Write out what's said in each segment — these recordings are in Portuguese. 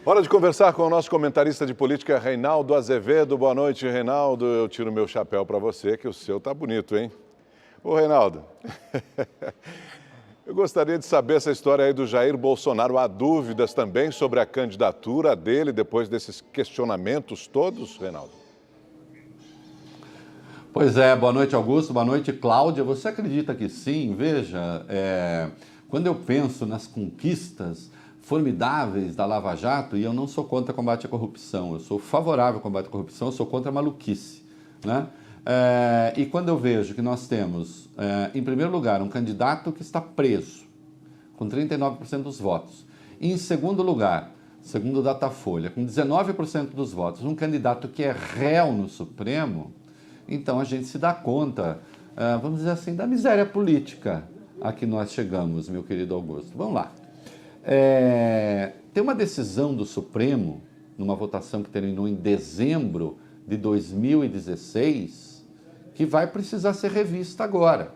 Hora de conversar com o nosso comentarista de política, Reinaldo Azevedo. Boa noite, Reinaldo. Eu tiro meu chapéu para você, que o seu tá bonito, hein? Ô, Reinaldo, eu gostaria de saber essa história aí do Jair Bolsonaro. Há dúvidas também sobre a candidatura dele depois desses questionamentos todos, Reinaldo? Pois é, boa noite, Augusto, boa noite, Cláudia. Você acredita que sim? Veja, quando eu penso nas conquistas formidáveis da Lava Jato, e eu não sou contra o combate à corrupção, eu sou favorável ao combate à corrupção, eu sou contra a maluquice, né? E quando eu vejo que nós temos, em primeiro lugar, um candidato que está preso, com 39% dos votos, e em segundo lugar, segundo o Datafolha, com 19% dos votos, um candidato que é réu no Supremo, então a gente se dá conta, vamos dizer assim, da miséria política a que nós chegamos, meu querido Augusto. Vamos lá. Tem uma decisão do Supremo, numa votação que terminou em dezembro de 2016, que vai precisar ser revista agora.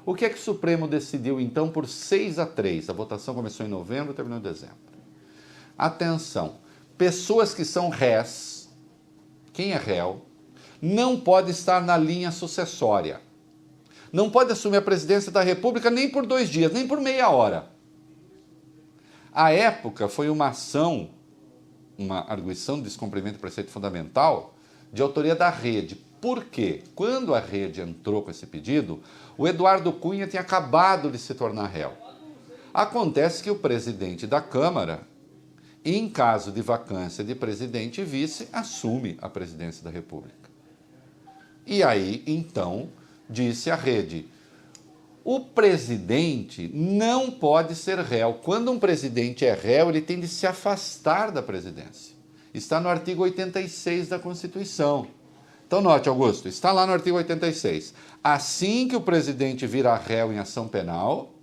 O que é que o Supremo decidiu, então, por 6-3? A votação começou em novembro e terminou em dezembro. Atenção, pessoas que são réis, quem é réu, não pode estar na linha sucessória. Não pode assumir a presidência da República nem por 2 dias, nem por meia hora. À época, foi uma ação, uma arguição de descumprimento do preceito fundamental de autoria da Rede. Por quê? Quando a Rede entrou com esse pedido, o Eduardo Cunha tinha acabado de se tornar réu. Acontece que o presidente da Câmara, em caso de vacância de presidente e vice, assume a presidência da República. E aí, então, disse a Rede, o presidente não pode ser réu. Quando um presidente é réu, ele tem de se afastar da presidência. Está no artigo 86 da Constituição. Então, note, Augusto, está lá no artigo 86. Assim que o presidente vira réu em ação penal,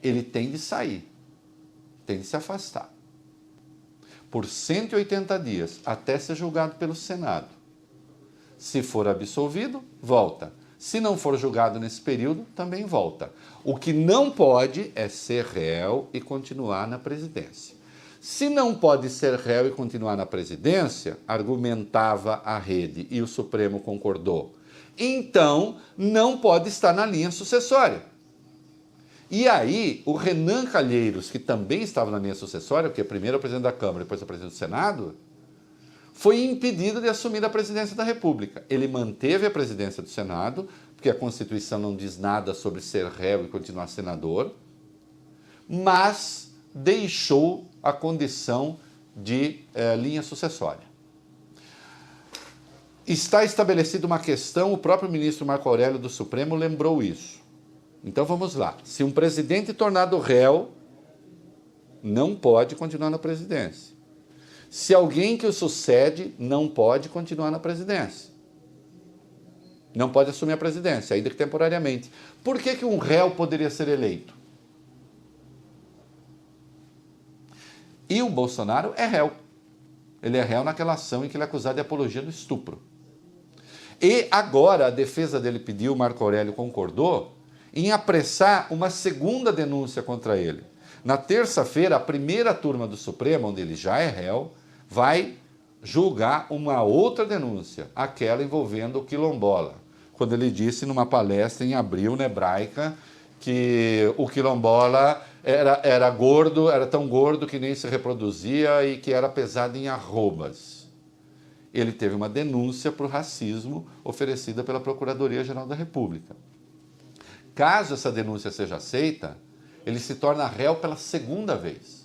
ele tem de sair, tem de se afastar. Por 180 dias, até ser julgado pelo Senado. Se for absolvido, volta. Se não for julgado nesse período, também volta. O que não pode é ser réu e continuar na presidência. Se não pode ser réu e continuar na presidência, argumentava a Rede e o Supremo concordou, então não pode estar na linha sucessória. E aí, o Renan Calheiros, que também estava na linha sucessória, porque primeiro é o presidente da Câmara, depois é o presidente do Senado, foi impedido de assumir a presidência da República. Ele manteve a presidência do Senado, porque a Constituição não diz nada sobre ser réu e continuar senador, mas deixou a condição de linha sucessória. Está estabelecida uma questão, o próprio ministro Marco Aurélio do Supremo lembrou isso. Então vamos lá. Se um presidente tornado réu, não pode continuar na presidência. Se alguém que o sucede, não pode continuar na presidência. Não pode assumir a presidência, ainda que temporariamente. Por que um réu poderia ser eleito? E o Bolsonaro é réu. Ele é réu naquela ação em que ele é acusado de apologia do estupro. E agora a defesa dele pediu, o Marco Aurélio concordou, em apressar uma segunda denúncia contra ele. Na terça-feira, a primeira turma do Supremo, onde ele já é réu, vai julgar uma outra denúncia, aquela envolvendo o quilombola. Quando ele disse numa palestra em abril, na Hebraica, que o quilombola era gordo, era tão gordo que nem se reproduzia e que era pesado em arrobas. Ele teve uma denúncia por racismo oferecida pela Procuradoria-Geral da República. Caso essa denúncia seja aceita, ele se torna réu pela segunda vez.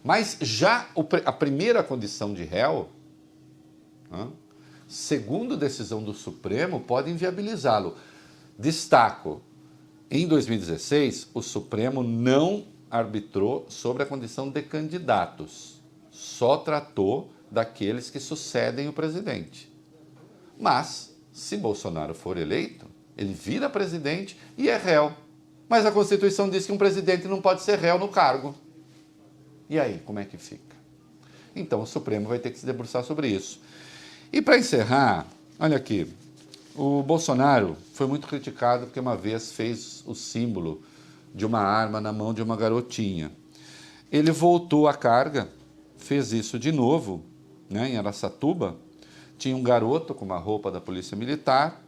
Mas já a primeira condição de réu, segundo decisão do Supremo, pode inviabilizá-lo. Destaco, em 2016, o Supremo não arbitrou sobre a condição de candidatos, só tratou daqueles que sucedem o presidente. Mas, se Bolsonaro for eleito, ele vira presidente e é réu. Mas a Constituição diz que um presidente não pode ser réu no cargo. E aí, como é que fica? Então, o Supremo vai ter que se debruçar sobre isso. E para encerrar, olha aqui, o Bolsonaro foi muito criticado porque uma vez fez o símbolo de uma arma na mão de uma garotinha. ele voltou à carga, fez isso de novo, né, em Araçatuba. Tinha um garoto com uma roupa da Polícia Militar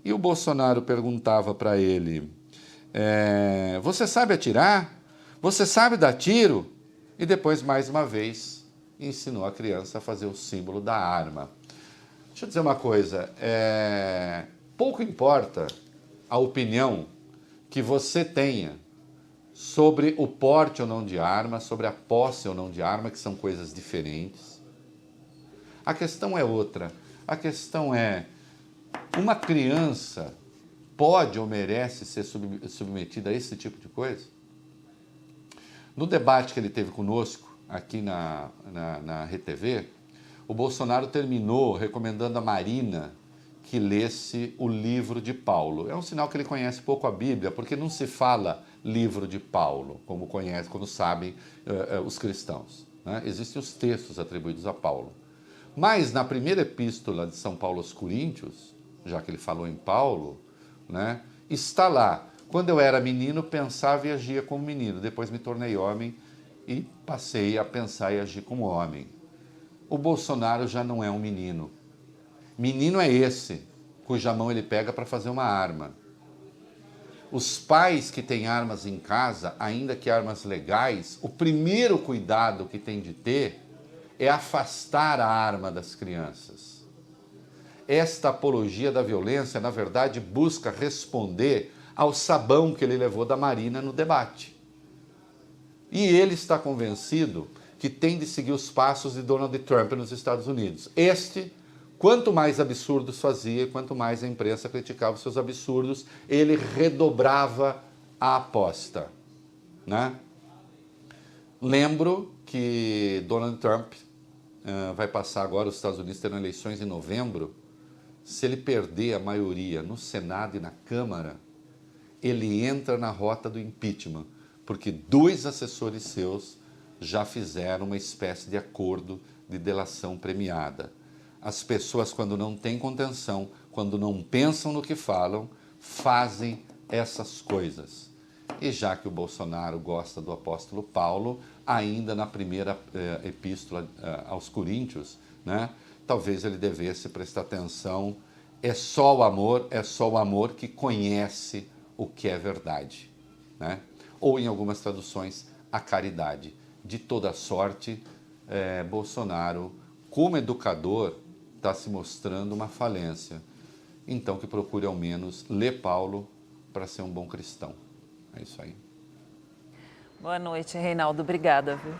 e o Bolsonaro perguntava para ele, você sabe atirar? Você sabe dar tiro? E depois, mais uma vez, ensinou a criança a fazer o símbolo da arma. Deixa eu dizer uma coisa, pouco importa a opinião que você tenha sobre o porte ou não de arma, sobre a posse ou não de arma, que são coisas diferentes. A questão é outra. A questão é, uma criança pode ou merece ser submetida a esse tipo de coisa? No debate que ele teve conosco, aqui na RTV, o Bolsonaro terminou recomendando a Marina que lesse o livro de Paulo. É um sinal que ele conhece pouco a Bíblia, porque não se fala livro de Paulo, como conhece, como sabem os cristãos, né? Existem os textos atribuídos a Paulo. Mas na primeira epístola de São Paulo aos Coríntios, já que ele falou em Paulo, né, está lá, quando eu era menino, pensava e agia como menino, depois me tornei homem e passei a pensar e agir como homem. O Bolsonaro já não é um menino. Menino é esse, cuja mão ele pega para fazer uma arma. Os pais que têm armas em casa, ainda que armas legais, o primeiro cuidado que tem de ter é afastar a arma das crianças. Esta apologia da violência, na verdade, busca responder ao sabão que ele levou da Marina no debate. E ele está convencido que tem de seguir os passos de Donald Trump nos Estados Unidos. Quanto mais absurdos fazia, quanto mais a imprensa criticava os seus absurdos, ele redobrava a aposta, né? Lembro que Donald Trump vai passar agora, os Estados Unidos terão eleições em novembro. Se ele perder a maioria no Senado e na Câmara, ele entra na rota do impeachment, porque 2 assessores seus já fizeram uma espécie de acordo de delação premiada. As pessoas, quando não têm contenção, quando não pensam no que falam, fazem essas coisas. E já que o Bolsonaro gosta do apóstolo Paulo, ainda na primeira epístola aos Coríntios, né, talvez ele devesse prestar atenção, é só o amor que conhece o que é verdade, né? Ou em algumas traduções, a caridade. De toda sorte, Bolsonaro, como educador, está se mostrando uma falência. Então que procure ao menos ler Paulo para ser um bom cristão. É isso aí. Boa noite, Reinaldo. Obrigada, viu?